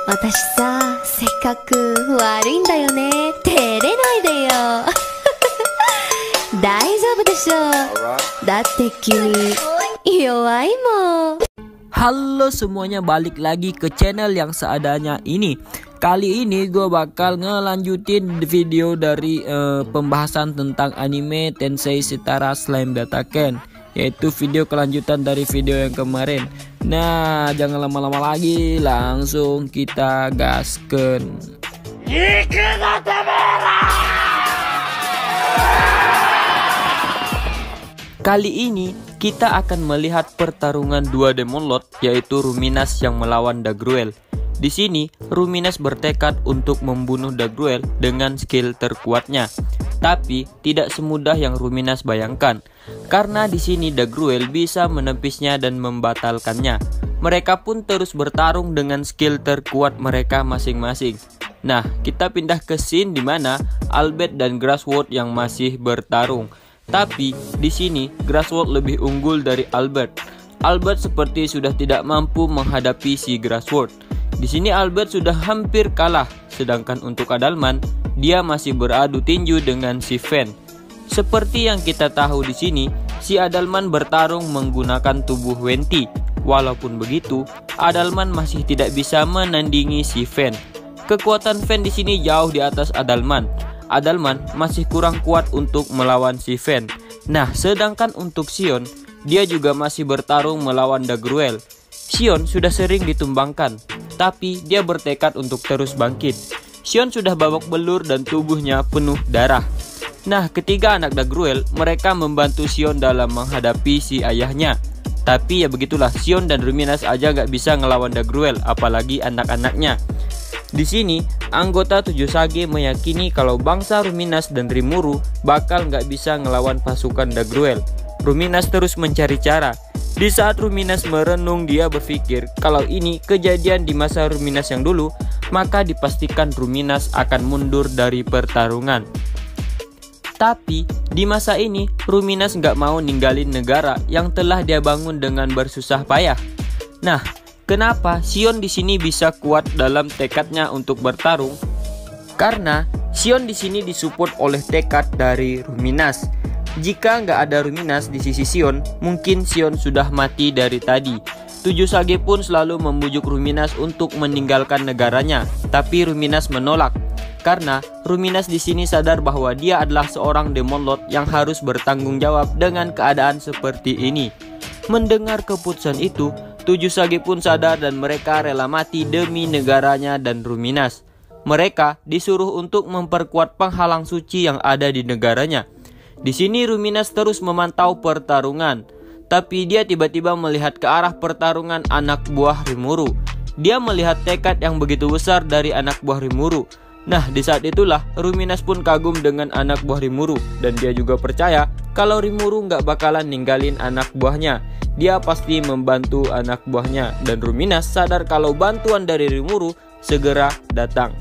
私さ、せっかく悪いんだよね。照れないでよ。大丈夫でしょ。だって君弱いもん。Halo semuanya, balik lagi ke channel yang seadanya ini. Kali ini gue bakal ngelanjutin video dari pembahasan tentang anime Tensei Shitara Slime Dataken, yaitu video kelanjutan dari video yang kemarin. Nah, jangan lama-lama lagi, langsung kita gasken. Kali ini kita akan melihat pertarungan dua Demon Lord, yaitu Ruminas yang melawan Dagruel. Di sini Ruminas bertekad untuk membunuh Dagruel dengan skill terkuatnya. Tapi tidak semudah yang Ruminas bayangkan, karena di sini Dagruel bisa menepisnya dan membatalkannya. Mereka pun terus bertarung dengan skill terkuat mereka masing-masing. Nah, kita pindah ke scene di mana Albert dan Grassword yang masih bertarung. Tapi di sini Grassword lebih unggul dari Albert. Albert seperti sudah tidak mampu menghadapi si Grassword. Di sini Albert sudah hampir kalah, sedangkan untuk Adalman dia masih beradu tinju dengan si Fen. Seperti yang kita tahu di sini, si Adalman bertarung menggunakan tubuh Wenti. Walaupun begitu, Adalman masih tidak bisa menandingi si Fen. Kekuatan Fen di sini jauh di atas Adalman. Adalman masih kurang kuat untuk melawan si Fen. Nah, sedangkan untuk Sion, dia juga masih bertarung melawan Dagruel. Sion sudah sering ditumbangkan, tapi dia bertekad untuk terus bangkit. Sion sudah babak belur dan tubuhnya penuh darah. Nah, ketiga anak Dagruel, mereka membantu Sion dalam menghadapi si ayahnya. Tapi ya begitulah, Sion dan Ruminas aja gak bisa ngelawan Dagruel, apalagi anak-anaknya. Di sini, anggota 7 Sage meyakini kalau bangsa Ruminas dan Rimuru bakal nggak bisa ngelawan pasukan Dagruel. Ruminas terus mencari cara. Di saat Ruminas merenung, dia berpikir kalau ini kejadian di masa Ruminas yang dulu, maka dipastikan Ruminas akan mundur dari pertarungan. Tapi di masa ini, Ruminas nggak mau ninggalin negara yang telah dia bangun dengan bersusah payah. Nah, kenapa Sion di sini bisa kuat dalam tekadnya untuk bertarung? Karena Sion di sini disupport oleh tekad dari Ruminas. Jika nggak ada Ruminas di sisi Sion, mungkin Sion sudah mati dari tadi. 7 Sage pun selalu membujuk Ruminas untuk meninggalkan negaranya, tapi Ruminas menolak. Karena Ruminas di sini sadar bahwa dia adalah seorang Demon Lord yang harus bertanggung jawab dengan keadaan seperti ini. Mendengar keputusan itu, 7 Sage pun sadar dan mereka rela mati demi negaranya dan Ruminas. Mereka disuruh untuk memperkuat penghalang suci yang ada di negaranya. Di sini Ruminas terus memantau pertarungan, tapi dia tiba-tiba melihat ke arah pertarungan anak buah Rimuru. Dia melihat tekad yang begitu besar dari anak buah Rimuru. Nah, di saat itulah Ruminas pun kagum dengan anak buah Rimuru, dan dia juga percaya kalau Rimuru nggak bakalan ninggalin anak buahnya. Dia pasti membantu anak buahnya, dan Ruminas sadar kalau bantuan dari Rimuru segera datang.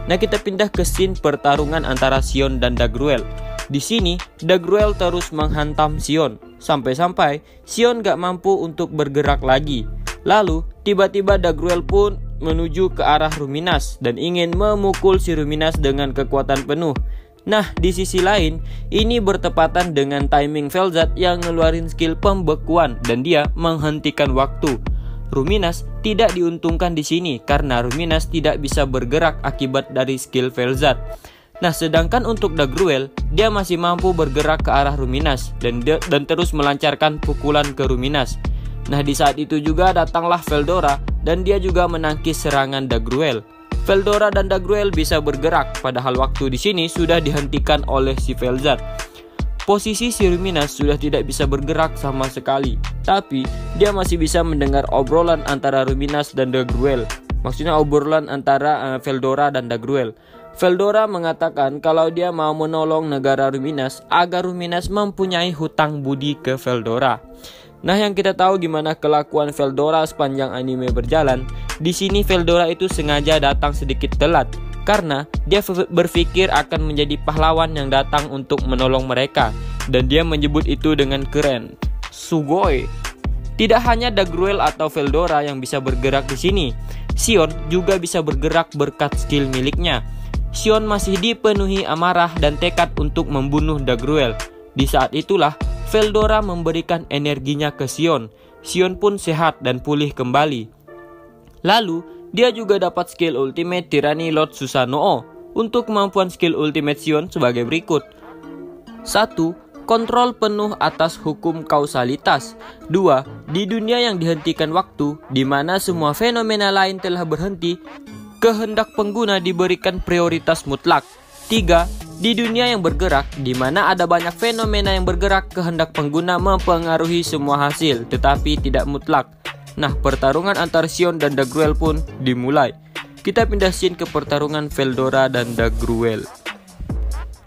Nah, kita pindah ke scene pertarungan antara Sion dan Dagruel. Di sini Dagruel terus menghantam Sion, sampai-sampai Sion gak mampu untuk bergerak lagi. Lalu tiba-tiba Dagruel pun menuju ke arah Ruminas dan ingin memukul si Ruminas dengan kekuatan penuh. Nah, di sisi lain, ini bertepatan dengan timing Velzat yang ngeluarin skill pembekuan dan dia menghentikan waktu. Ruminas tidak diuntungkan di sini karena Ruminas tidak bisa bergerak akibat dari skill Velzat. Nah, sedangkan untuk Dagruel, dia masih mampu bergerak ke arah Ruminas dan terus melancarkan pukulan ke Ruminas. Nah, di saat itu juga datanglah Veldora dan dia juga menangkis serangan Dagruel. Veldora dan Dagruel bisa bergerak, padahal waktu di sini sudah dihentikan oleh si Velzat. Posisi si Ruminas sudah tidak bisa bergerak sama sekali, tapi dia masih bisa mendengar obrolan antara Ruminas dan Dagruel. Maksudnya obrolan antara Veldora dan Dagruel. Veldora mengatakan kalau dia mau menolong negara Ruminas agar Ruminas mempunyai hutang budi ke Veldora. Nah, yang kita tahu gimana kelakuan Veldora sepanjang anime berjalan. Di sini Veldora itu sengaja datang sedikit telat karena dia berpikir akan menjadi pahlawan yang datang untuk menolong mereka, dan dia menyebut itu dengan keren, Sugoi. Tidak hanya Dagruel atau Veldora yang bisa bergerak di sini, Xion juga bisa bergerak berkat skill miliknya. Xion masih dipenuhi amarah dan tekad untuk membunuh Dagruel. Di saat itulah Veldora memberikan energinya ke Xion. Xion pun sehat dan pulih kembali. Lalu dia juga dapat skill ultimate Tyranny Lord Susanoo. Untuk kemampuan skill ultimate Xion sebagai berikut. 1. Kontrol penuh atas hukum kausalitas. 2. Di dunia yang dihentikan waktu, di mana semua fenomena lain telah berhenti, kehendak pengguna diberikan prioritas mutlak. 3. Di dunia yang bergerak, di mana ada banyak fenomena yang bergerak, kehendak pengguna mempengaruhi semua hasil, tetapi tidak mutlak. Nah, pertarungan antara Xion dan Dagruel pun dimulai. Kita pindah scene ke pertarungan Veldora dan Dagruel.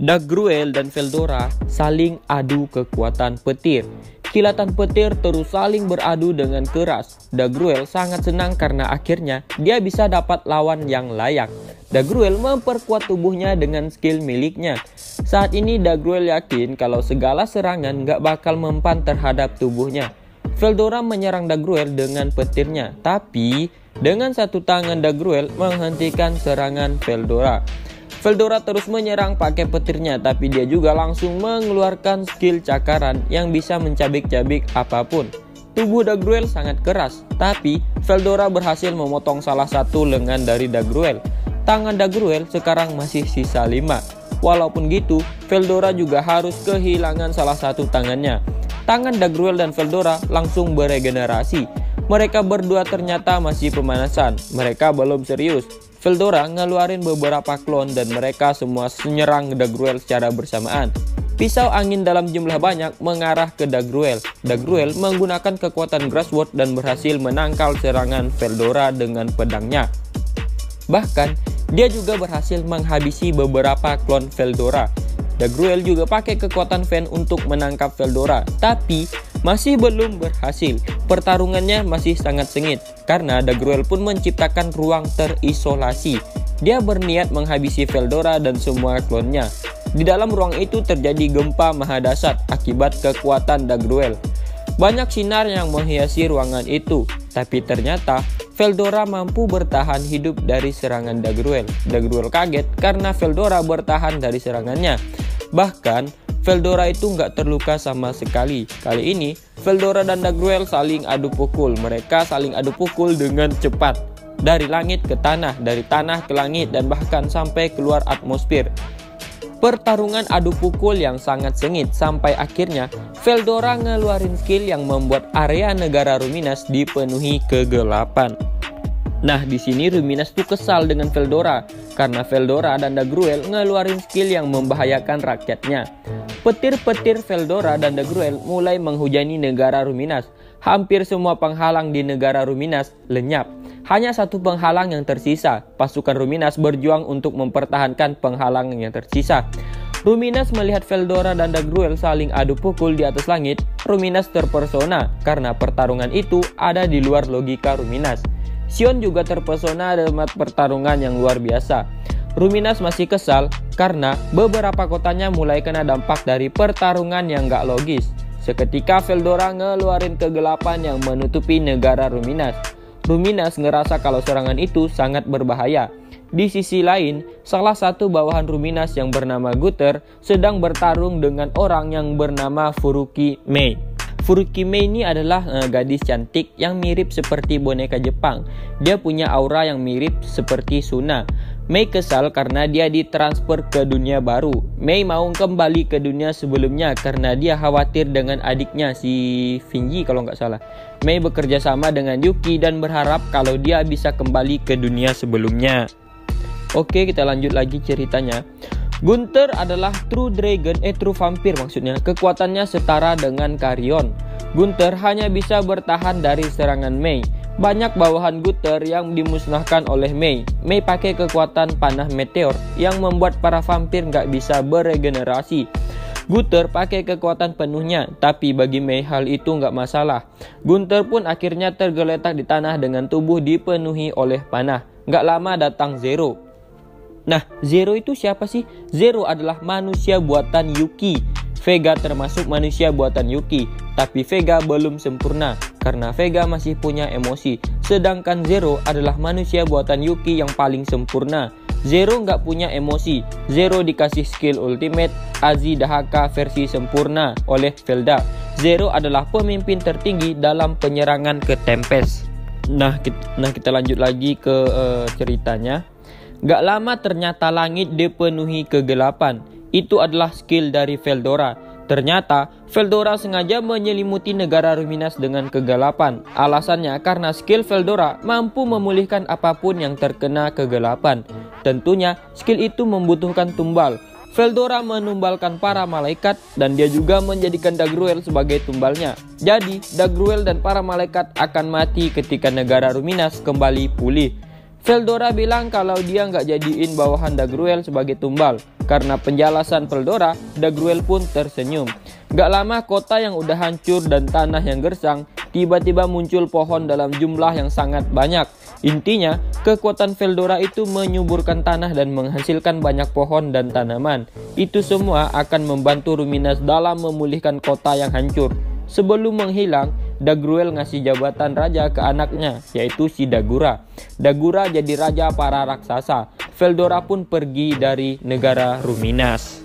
Dagruel dan Veldora saling adu kekuatan petir. Kilatan petir terus saling beradu dengan keras. Dagruel sangat senang karena akhirnya dia bisa dapat lawan yang layak. Dagruel memperkuat tubuhnya dengan skill miliknya. Saat ini Dagruel yakin kalau segala serangan gak bakal mempan terhadap tubuhnya. Veldora menyerang Dagruel dengan petirnya, tapi dengan satu tangan Dagruel menghentikan serangan Veldora. Veldora terus menyerang pakai petirnya, tapi dia juga langsung mengeluarkan skill cakaran yang bisa mencabik-cabik apapun. Tubuh Dagruel sangat keras, tapi Veldora berhasil memotong salah satu lengan dari Dagruel. Tangan Dagruel sekarang masih sisa 5. Walaupun gitu, Veldora juga harus kehilangan salah satu tangannya. Tangan Dagruel dan Veldora langsung beregenerasi. Mereka berdua ternyata masih pemanasan. Mereka belum serius. Veldora ngeluarin beberapa klon dan mereka semua menyerang Dagruel secara bersamaan. Pisau angin dalam jumlah banyak mengarah ke Dagruel. Dagruel menggunakan kekuatan Grassword dan berhasil menangkal serangan Veldora dengan pedangnya. Bahkan, dia juga berhasil menghabisi beberapa klon Veldora. Dagruel juga pakai kekuatan Fan untuk menangkap Veldora, tapi masih belum berhasil. Pertarungannya masih sangat sengit, karena Dagruel pun menciptakan ruang terisolasi. Dia berniat menghabisi Veldora dan semua klonnya. Di dalam ruang itu terjadi gempa mahadahsyat akibat kekuatan Dagruel. Banyak sinar yang menghiasi ruangan itu, tapi ternyata Veldora mampu bertahan hidup dari serangan Dagruel. Dagruel kaget karena Veldora bertahan dari serangannya. Bahkan, Veldora itu nggak terluka sama sekali. Kali ini, Veldora dan Dagruel saling adu pukul. Mereka saling adu pukul dengan cepat. Dari langit ke tanah, dari tanah ke langit, dan bahkan sampai keluar atmosfer. Pertarungan adu pukul yang sangat sengit sampai akhirnya Veldora ngeluarin skill yang membuat area negara Ruminas dipenuhi kegelapan. Nah, di sini Ruminas tuh kesal dengan Veldora karena Veldora dan Dagruel ngeluarin skill yang membahayakan rakyatnya. Petir-petir Veldora dan Dagruel mulai menghujani negara Ruminas. Hampir semua penghalang di negara Ruminas lenyap. Hanya satu penghalang yang tersisa. Pasukan Ruminas berjuang untuk mempertahankan penghalang yang tersisa. Ruminas melihat Veldora dan Dagruel saling adu pukul di atas langit. Ruminas terpesona karena pertarungan itu ada di luar logika Ruminas. Xion juga terpesona dengan pertarungan yang luar biasa. Ruminas masih kesal karena beberapa kotanya mulai kena dampak dari pertarungan yang gak logis. Seketika Veldora ngeluarin kegelapan yang menutupi negara Ruminas. Ruminas ngerasa kalau serangan itu sangat berbahaya. Di sisi lain, salah satu bawahan Ruminas yang bernama Gutter sedang bertarung dengan orang yang bernama Furuki Mei. Furuki Mei ini adalah gadis cantik yang mirip seperti boneka Jepang. Dia punya aura yang mirip seperti Suna. Mei kesal karena dia ditransfer ke dunia baru. Mei mau kembali ke dunia sebelumnya karena dia khawatir dengan adiknya si Finji kalau nggak salah. Mei bekerja sama dengan Yuki dan berharap kalau dia bisa kembali ke dunia sebelumnya. Oke, kita lanjut lagi ceritanya. Gunther adalah true vampir maksudnya. Kekuatannya setara dengan Carrion. Gunther hanya bisa bertahan dari serangan Mei. Banyak bawahan Gunther yang dimusnahkan oleh Mei. Mei pakai kekuatan panah meteor yang membuat para vampir nggak bisa beregenerasi. Gunther pakai kekuatan penuhnya, tapi bagi Mei hal itu nggak masalah. Gunther pun akhirnya tergeletak di tanah dengan tubuh dipenuhi oleh panah. Nggak lama datang Zero. Nah, Zero itu siapa sih? Zero adalah manusia buatan Yuki. Vega termasuk manusia buatan Yuki, tapi Vega belum sempurna. karena Vega masih punya emosi. Sedangkan Zero adalah manusia buatan Yuki yang paling sempurna. Zero nggak punya emosi. Zero dikasih skill ultimate Azi Dahaka versi sempurna oleh Velda. Zero adalah pemimpin tertinggi dalam penyerangan ke Tempest. Nah kita lanjut lagi ke ceritanya. Gak lama ternyata langit dipenuhi kegelapan. Itu adalah skill dari Veldora. Ternyata Veldora sengaja menyelimuti negara Ruminas dengan kegelapan. Alasannya karena skill Veldora mampu memulihkan apapun yang terkena kegelapan. Tentunya skill itu membutuhkan tumbal. Veldora menumbalkan para malaikat dan dia juga menjadikan Dagruel sebagai tumbalnya. Jadi Dagruel dan para malaikat akan mati ketika negara Ruminas kembali pulih. Veldora bilang kalau dia nggak jadiin bawahan Dagruel sebagai tumbal. Karena penjelasan Veldora, Dagruel pun tersenyum. Gak lama kota yang udah hancur dan tanah yang gersang, tiba-tiba muncul pohon dalam jumlah yang sangat banyak. Intinya, kekuatan Veldora itu menyuburkan tanah dan menghasilkan banyak pohon dan tanaman. Itu semua akan membantu Ruminas dalam memulihkan kota yang hancur. Sebelum menghilang, Dagruel ngasih jabatan raja ke anaknya, yaitu si Dagura. Dagura jadi raja para raksasa. Veldora pun pergi dari negara Ruminas.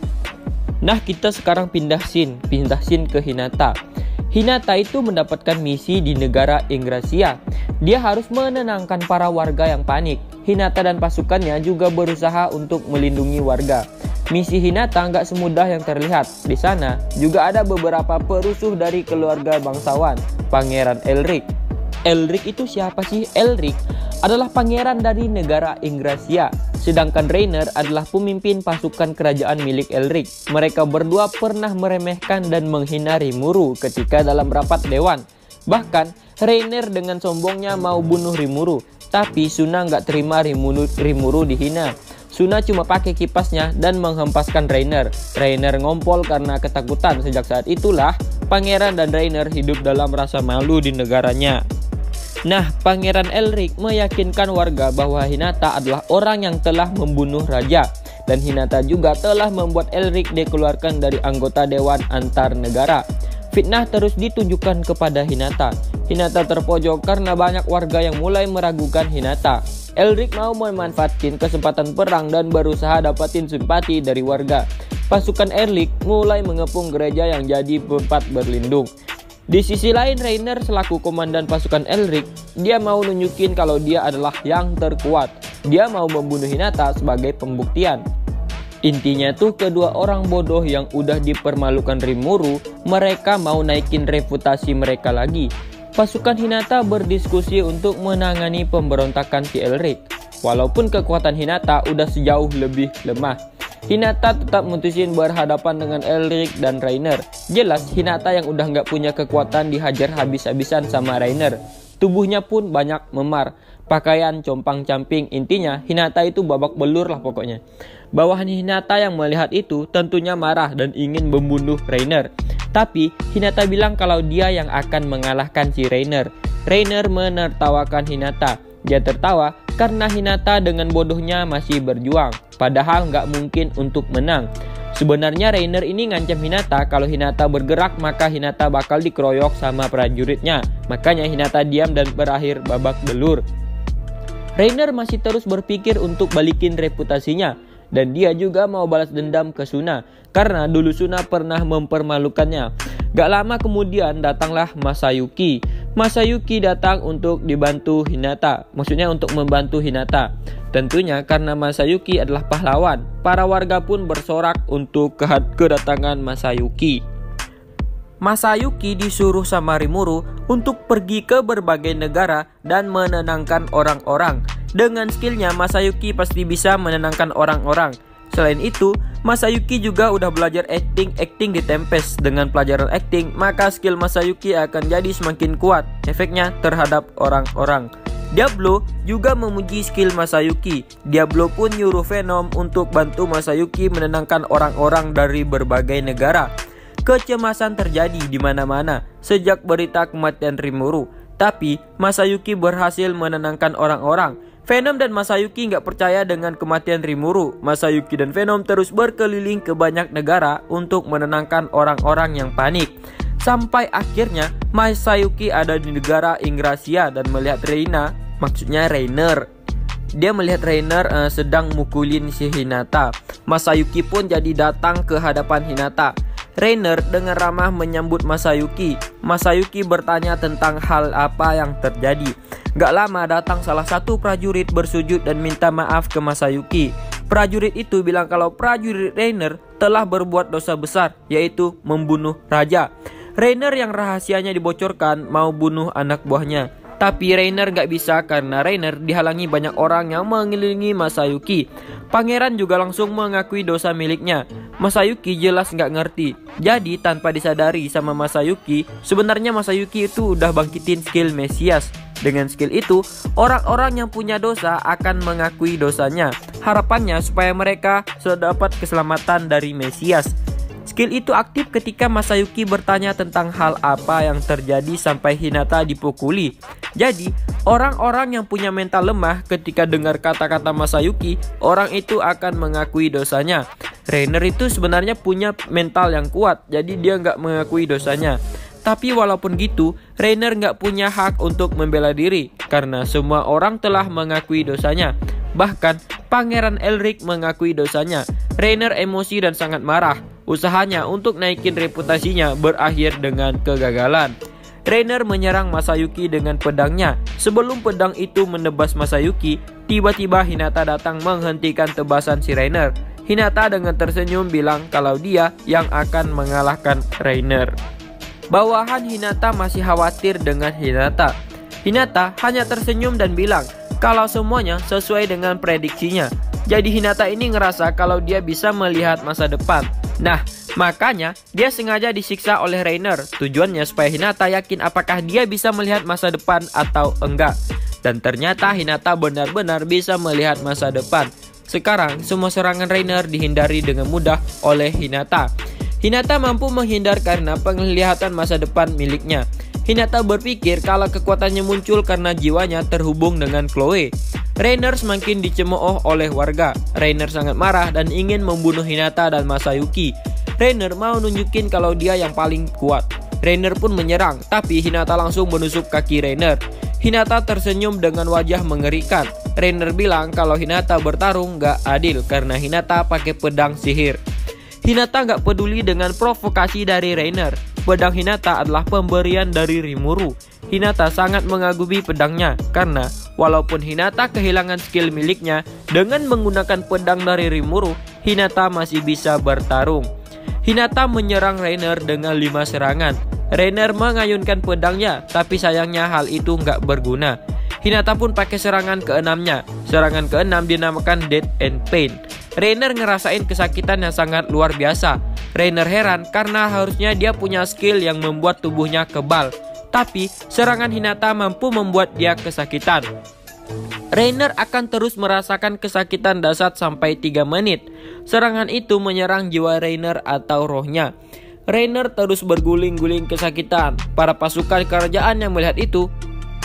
Nah, kita sekarang pindah scene ke Hinata. Hinata itu mendapatkan misi di negara Ingracia. Dia harus menenangkan para warga yang panik. Hinata dan pasukannya juga berusaha untuk melindungi warga. Misi Hinata nggak semudah yang terlihat. Di sana juga ada beberapa perusuh dari keluarga bangsawan, Pangeran Elric. Elric itu siapa sih? Elric adalah pangeran dari negara Ingracia. Sedangkan Rainer adalah pemimpin pasukan kerajaan milik Elric. Mereka berdua pernah meremehkan dan menghina Rimuru ketika dalam rapat dewan. Bahkan Rainer dengan sombongnya mau bunuh Rimuru, tapi Suna nggak terima Rimuru dihina. Suna cuma pakai kipasnya dan menghempaskan Rainer. Rainer ngompol karena ketakutan. Sejak saat itulah pangeran dan Rainer hidup dalam rasa malu di negaranya. Nah, Pangeran Elric meyakinkan warga bahwa Hinata adalah orang yang telah membunuh raja. Dan Hinata juga telah membuat Elric dikeluarkan dari anggota Dewan Antar Negara. Fitnah terus ditunjukkan kepada Hinata. Hinata terpojok karena banyak warga yang mulai meragukan Hinata. Elric mau memanfaatkan kesempatan perang dan berusaha dapatin simpati dari warga. Pasukan Elric mulai mengepung gereja yang jadi tempat berlindung. Di sisi lain, Rainer selaku komandan pasukan Elric, dia mau nunjukin kalau dia adalah yang terkuat. Dia mau membunuh Hinata sebagai pembuktian. Intinya tuh kedua orang bodoh yang udah dipermalukan Rimuru, mereka mau naikin reputasi mereka lagi. Pasukan Hinata berdiskusi untuk menangani pemberontakan si Elric. Walaupun kekuatan Hinata udah sejauh lebih lemah, Hinata tetap mutusin berhadapan dengan Elric dan Rainer. Jelas Hinata yang udah nggak punya kekuatan dihajar habis-habisan sama Rainer. Tubuhnya pun banyak memar, pakaian compang-camping. Intinya Hinata itu babak belur lah pokoknya. Bawahan Hinata yang melihat itu tentunya marah dan ingin membunuh Rainer. Tapi Hinata bilang kalau dia yang akan mengalahkan si Rainer. Rainer menertawakan Hinata. Dia tertawa karena Hinata dengan bodohnya masih berjuang, padahal nggak mungkin untuk menang. Sebenarnya Rainer ini ngancam Hinata kalau Hinata bergerak maka Hinata bakal dikeroyok sama prajuritnya. Makanya Hinata diam dan berakhir babak belur. Rainer masih terus berpikir untuk balikin reputasinya. Dan dia juga mau balas dendam ke Suna karena dulu Suna pernah mempermalukannya. Gak lama kemudian datanglah Masayuki. Masayuki datang untuk dibantu Hinata, maksudnya untuk membantu Hinata. Tentunya karena Masayuki adalah pahlawan, para warga pun bersorak untuk kedatangan Masayuki. Masayuki disuruh sama Rimuru untuk pergi ke berbagai negara dan menenangkan orang-orang. Dengan skillnya Masayuki pasti bisa menenangkan orang-orang. Selain itu, Masayuki juga udah belajar acting di Tempest. Dengan pelajaran acting, maka skill Masayuki akan jadi semakin kuat efeknya terhadap orang-orang. Diablo juga memuji skill Masayuki. Diablo pun nyuruh Venom untuk bantu Masayuki menenangkan orang-orang dari berbagai negara. Kecemasan terjadi di mana-mana sejak berita kematian Rimuru. Tapi Masayuki berhasil menenangkan orang-orang. Venom dan Masayuki nggak percaya dengan kematian Rimuru. Masayuki dan Venom terus berkeliling ke banyak negara untuk menenangkan orang-orang yang panik. Sampai akhirnya Masayuki ada di negara Ingrasia dan melihat Rainer. Dia melihat Rainer sedang mukulin si Hinata. Masayuki pun jadi datang ke hadapan Hinata. Rainer dengan ramah menyambut Masayuki. Masayuki bertanya tentang hal apa yang terjadi. Gak lama datang salah satu prajurit bersujud dan minta maaf ke Masayuki. Prajurit itu bilang kalau prajurit Rainer telah berbuat dosa besar, yaitu membunuh raja. Rainer yang rahasianya dibocorkan mau bunuh anak buahnya. Tapi Rainer gak bisa karena Rainer dihalangi banyak orang yang mengelilingi Masayuki. Pangeran juga langsung mengakui dosa miliknya. Masayuki jelas gak ngerti. Jadi tanpa disadari sama Masayuki, sebenarnya Masayuki itu udah bangkitin skill Mesias. Dengan skill itu, orang-orang yang punya dosa akan mengakui dosanya. Harapannya supaya mereka sudah dapat keselamatan dari Mesias. Skill itu aktif ketika Masayuki bertanya tentang hal apa yang terjadi sampai Hinata dipukuli. Jadi, orang-orang yang punya mental lemah ketika dengar kata-kata Masayuki, orang itu akan mengakui dosanya. Rainer itu sebenarnya punya mental yang kuat, jadi dia nggak mengakui dosanya. Tapi walaupun gitu, Rainer nggak punya hak untuk membela diri, karena semua orang telah mengakui dosanya. Bahkan, Pangeran Elric mengakui dosanya. Rainer emosi dan sangat marah. Usahanya untuk naikin reputasinya berakhir dengan kegagalan. Rainer menyerang Masayuki dengan pedangnya. Sebelum pedang itu menebas Masayuki, tiba-tiba Hinata datang menghentikan tebasan si Rainer. Hinata dengan tersenyum bilang kalau dia yang akan mengalahkan Rainer. Bawahan Hinata masih khawatir dengan Hinata. Hinata hanya tersenyum dan bilang kalau semuanya sesuai dengan prediksinya. Jadi Hinata ini ngerasa kalau dia bisa melihat masa depan. Nah, makanya dia sengaja disiksa oleh Rainer. Tujuannya supaya Hinata yakin apakah dia bisa melihat masa depan atau enggak. Dan ternyata Hinata benar-benar bisa melihat masa depan. Sekarang semua serangan Rainer dihindari dengan mudah oleh Hinata. Hinata mampu menghindar karena penglihatan masa depan miliknya. Hinata berpikir kalau kekuatannya muncul karena jiwanya terhubung dengan Chloe. Rainer semakin dicemooh oleh warga. Rainer sangat marah dan ingin membunuh Hinata dan Masayuki. Rainer mau nunjukin kalau dia yang paling kuat. Rainer pun menyerang, tapi Hinata langsung menusuk kaki Rainer. Hinata tersenyum dengan wajah mengerikan. Rainer bilang kalau Hinata bertarung gak adil karena Hinata pakai pedang sihir. Hinata gak peduli dengan provokasi dari Rainer. Pedang Hinata adalah pemberian dari Rimuru. Hinata sangat mengagumi pedangnya karena walaupun Hinata kehilangan skill miliknya, dengan menggunakan pedang dari Rimuru, Hinata masih bisa bertarung. Hinata menyerang Rainer dengan 5 serangan. Rainer mengayunkan pedangnya, tapi sayangnya hal itu nggak berguna. Hinata pun pakai serangan ke-6-nya. Serangan ke-6 dinamakan Death and Pain. Rainer ngerasain kesakitan yang sangat luar biasa. Rainer heran karena harusnya dia punya skill yang membuat tubuhnya kebal. Tapi serangan Hinata mampu membuat dia kesakitan. Rainer akan terus merasakan kesakitan dahsyat sampai 3 menit. Serangan itu menyerang jiwa Rainer atau rohnya. Rainer terus berguling-guling kesakitan. Para pasukan kerajaan yang melihat itu,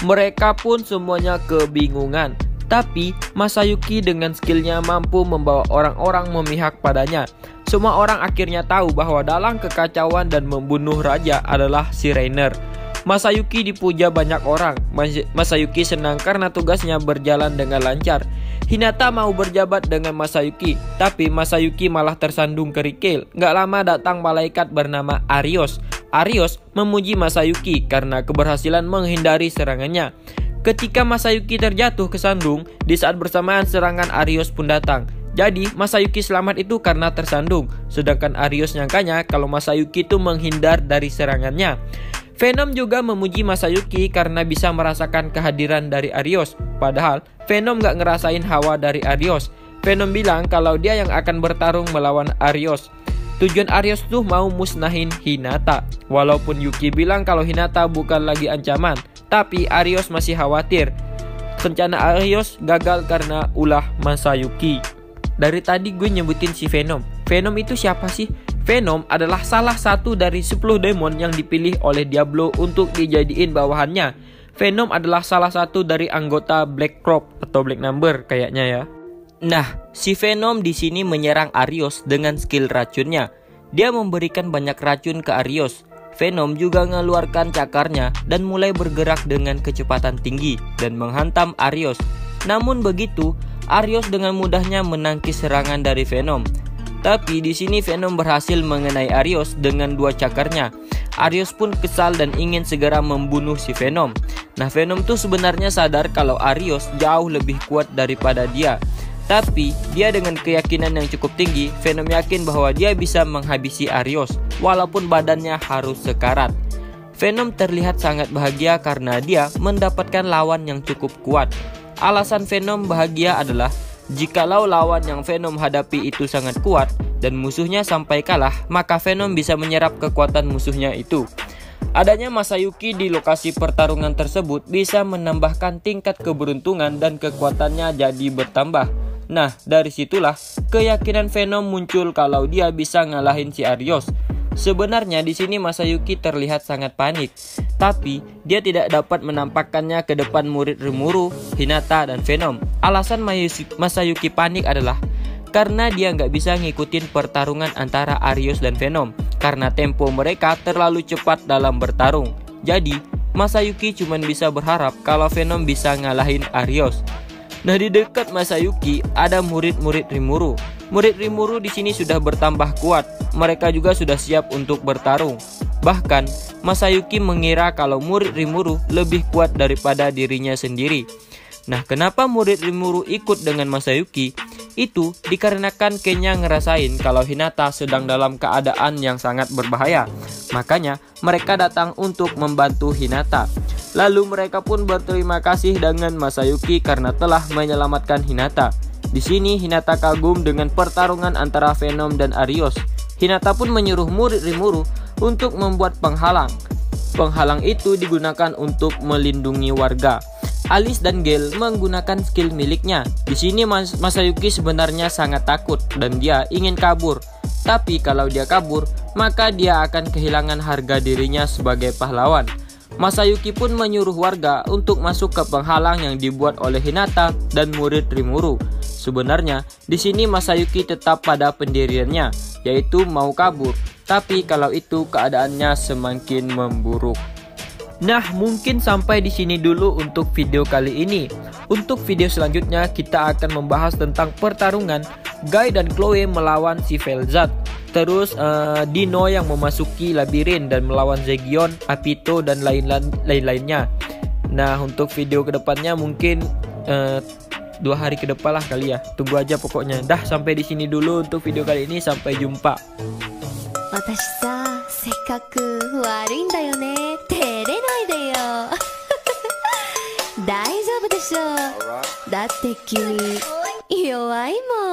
mereka pun semuanya kebingungan. Tapi Masayuki dengan skillnya mampu membawa orang-orang memihak padanya. Semua orang akhirnya tahu bahwa dalam kekacauan dan membunuh raja adalah si Rainer. Masayuki dipuja banyak orang. Masayuki senang karena tugasnya berjalan dengan lancar. Hinata mau berjabat dengan Masayuki, tapi Masayuki malah tersandung kerikil. Gak lama datang malaikat bernama Arios. Arios memuji Masayuki karena keberhasilan menghindari serangannya. Ketika Masayuki terjatuh ke sandung, di saat bersamaan serangan Arios pun datang. Jadi Masayuki selamat itu karena tersandung. Sedangkan Arios nyangkanya kalau Masayuki itu menghindar dari serangannya. Venom juga memuji Masayuki karena bisa merasakan kehadiran dari Arios. Padahal Venom gak ngerasain hawa dari Arios. Venom bilang kalau dia yang akan bertarung melawan Arios. Tujuan Arios tuh mau musnahin Hinata. Walaupun Yuki bilang kalau Hinata bukan lagi ancaman, tapi Arios masih khawatir. Rencana Arios gagal karena ulah Masayuki. Dari tadi gue nyebutin si Venom. Venom itu siapa sih? Venom adalah salah satu dari 10 demon yang dipilih oleh Diablo untuk dijadiin bawahannya. Venom adalah salah satu dari anggota Black Crop atau Black Number kayaknya ya. Nah, si Venom di sini menyerang Arios dengan skill racunnya. Dia memberikan banyak racun ke Arios. Venom juga mengeluarkan cakarnya dan mulai bergerak dengan kecepatan tinggi dan menghantam Arios. Namun begitu, Arios dengan mudahnya menangkis serangan dari Venom. Tapi di sini Venom berhasil mengenai Arios dengan 2 cakarnya. Arios pun kesal dan ingin segera membunuh si Venom. Nah, Venom tuh sebenarnya sadar kalau Arios jauh lebih kuat daripada dia. Tapi dia dengan keyakinan yang cukup tinggi, Venom yakin bahwa dia bisa menghabisi Arios walaupun badannya harus sekarat. Venom terlihat sangat bahagia karena dia mendapatkan lawan yang cukup kuat. Alasan Venom bahagia adalah jikalau lawan yang Venom hadapi itu sangat kuat dan musuhnya sampai kalah, maka Venom bisa menyerap kekuatan musuhnya itu. Adanya Masayuki di lokasi pertarungan tersebut bisa menambahkan tingkat keberuntungan dan kekuatannya jadi bertambah. Nah, dari situlah keyakinan Venom muncul kalau dia bisa ngalahin si Arios. Sebenarnya di sini Masayuki terlihat sangat panik, tapi dia tidak dapat menampakkannya ke depan murid Rimuru, Hinata, dan Venom. Alasan Masayuki panik adalah karena dia nggak bisa ngikutin pertarungan antara Arios dan Venom, karena tempo mereka terlalu cepat dalam bertarung. Jadi, Masayuki cuma bisa berharap kalau Venom bisa ngalahin Arios. Nah, di dekat Masayuki ada murid-murid Rimuru. Murid Rimuru di sini sudah bertambah kuat. Mereka juga sudah siap untuk bertarung. Bahkan, Masayuki mengira kalau murid Rimuru lebih kuat daripada dirinya sendiri. Nah, kenapa murid Rimuru ikut dengan Masayuki? Itu dikarenakan Kenya ngerasain kalau Hinata sedang dalam keadaan yang sangat berbahaya. Makanya, mereka datang untuk membantu Hinata. Lalu mereka pun berterima kasih dengan Masayuki karena telah menyelamatkan Hinata. Di sini Hinata kagum dengan pertarungan antara Venom dan Arios. Hinata pun menyuruh murid Rimuru untuk membuat penghalang. Penghalang itu digunakan untuk melindungi warga. Alice dan Gale menggunakan skill miliknya. Di sini Masayuki sebenarnya sangat takut dan dia ingin kabur. Tapi kalau dia kabur, maka dia akan kehilangan harga dirinya sebagai pahlawan. Masayuki pun menyuruh warga untuk masuk ke penghalang yang dibuat oleh Hinata dan murid Rimuru. Sebenarnya, di sini Masayuki tetap pada pendiriannya, yaitu mau kabur. Tapi kalau itu keadaannya semakin memburuk. Nah, mungkin sampai di sini dulu untuk video kali ini. Untuk video selanjutnya kita akan membahas tentang pertarungan Guy dan Chloe melawan si Velzat. Terus Dino yang memasuki labirin dan melawan Zegion, Apito dan lain-lainnya. Nah, untuk video kedepannya mungkin 2 hari ke depan lah kali ya. Tunggu aja pokoknya. Dah, sampai di sini dulu untuk video kali ini. Sampai jumpa. 私さ、性格悪いんだよね。照れないでよ。大丈夫でしょ。だって君弱いもん。